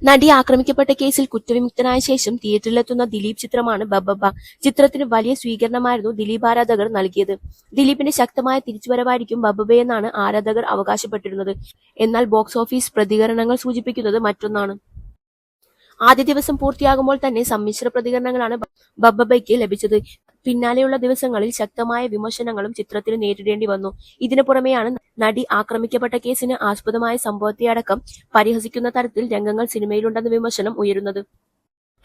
നടി ആക്രമിക്കപ്പെട്ട കേസിൽ കുറ്റവിമുക്തനായ ശേഷം തിയേറ്ററിലെത്തുന്ന ദിലീപ് ചിത്രമാണ് ബബ്ബബ്ബ. ചിത്രത്തിന് വലിയ സ്വീകരണമായിരുന്നു ദിലീപ് ആരാധകർ നൽകിയത്. ദിലീപിന്റെ ശക്തമായ തിരിച്ചുവരവായിരിക്കും ബബ്ബബ്ബയെന്നാണ് ആരാധകർ അവകാശപ്പെട്ടിരുന്നത്. എന്നാൽ ബോക്സ് ഓഫീസ് പ്രതികരണങ്ങൾ സൂചിപ്പിക്കുന്നത് മറ്റൊന്നാണ്. ആദ്യ ദിവസം പൂർത്തിയാകുമ്പോൾ തന്നെ സമ്മിശ്ര പ്രതികരണങ്ങളാണ് ബബ്ബബ്ബയ്ക്ക് ലഭിച്ചത്. പിന്നാലെയുള്ള ദിവസങ്ങളിൽ ശക്തമായ വിമർശനങ്ങളും ചിത്രത്തിന് നേരിടേണ്ടി വന്നു. ഇതിനു പുറമെയാണ് നടി ആക്രമിക്കപ്പെട്ട കേസിന് ആസ്പദമായ സംഭവത്തെയടക്കം പരിഹസിക്കുന്ന തരത്തിൽ രംഗങ്ങൾ സിനിമയിലുണ്ടെന്ന വിമർശനം ഉയരുന്നത്.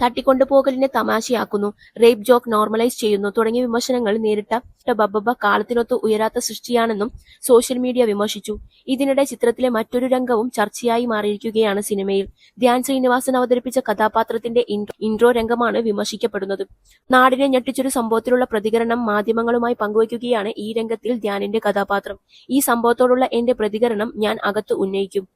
തട്ടിക്കൊണ്ടുപോകലിനെ തമാശയാക്കുന്നു, റേപ്പ് ജോക്ക് നോർമലൈസ് ചെയ്യുന്നു തുടങ്ങിയ വിമർശനങ്ങൾ നേരിട്ട ബബ്ബബ്ബ കാലത്തിനൊത്ത് ഉയരാത്ത സൃഷ്ടിയാണെന്നും സോഷ്യൽ മീഡിയ വിമർശിച്ചു. ഇതിനിടെ ചിത്രത്തിലെ മറ്റൊരു രംഗവും ചർച്ചയായി മാറിയിരിക്കുകയാണ് സിനിമയിൽ. ധ്യാൻ ശ്രീനിവാസൻ അവതരിപ്പിച്ച കഥാപാത്രത്തിന്റെ ഇൻട്രോ രംഗമാണ് വിമർശിക്കപ്പെടുന്നത്. നാടിനെ ഞെട്ടിച്ചൊരു സംഭവത്തിലുള്ള പ്രതികരണം മാധ്യമങ്ങളുമായി പങ്കുവയ്ക്കുകയാണ് ഈ രംഗത്തിൽ ധ്യാനിന്റെ കഥാപാത്രം. ഈ സംഭവത്തോടുള്ള എന്റെ പ്രതികരണം ഞാൻ അകത്ത് ഉന്നയിക്കും.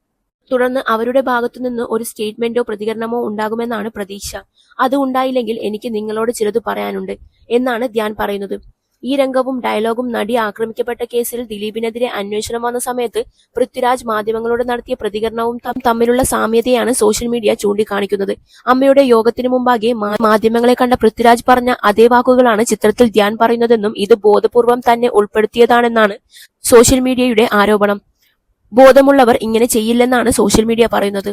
തുടർന്ന് അവരുടെ ഭാഗത്തുനിന്ന് ഒരു സ്റ്റേറ്റ്മെന്റോ പ്രതികരണമോ ഉണ്ടാകുമെന്നാണ് പ്രതീക്ഷ. അത് ഉണ്ടായില്ലെങ്കിൽ എനിക്ക് നിങ്ങളോട് ചിലത് പറയാനുണ്ട് എന്നാണ് ധ്യാൻ പറയുന്നത്. ഈ രംഗവും ഡയലോഗും നടി ആക്രമിക്കപ്പെട്ട കേസിൽ ദിലീപിനെതിരെ അന്വേഷണം വന്ന സമയത്ത് പൃഥ്വിരാജ് മാധ്യമങ്ങളോട് നടത്തിയ പ്രതികരണവും തമ്മിലുള്ള സാമ്യതയാണ് സോഷ്യൽ മീഡിയ ചൂണ്ടിക്കാണിക്കുന്നത്. അമ്മയുടെ യോഗത്തിന് മുമ്പാകെ മാധ്യമങ്ങളെ കണ്ട പൃഥ്വിരാജ് പറഞ്ഞ അതേ വാക്കുകളാണ് ചിത്രത്തിൽ ധ്യാൻ പറയുന്നതെന്നും ഇത് ബോധപൂർവം തന്നെ ഉൾപ്പെടുത്തിയതാണെന്നാണ് സോഷ്യൽ മീഡിയയുടെ ആരോപണം. ബോധമുള്ളവർ ഇങ്ങനെ ചെയ്യില്ലെന്നാണ് സോഷ്യൽ മീഡിയ പറയുന്നത്.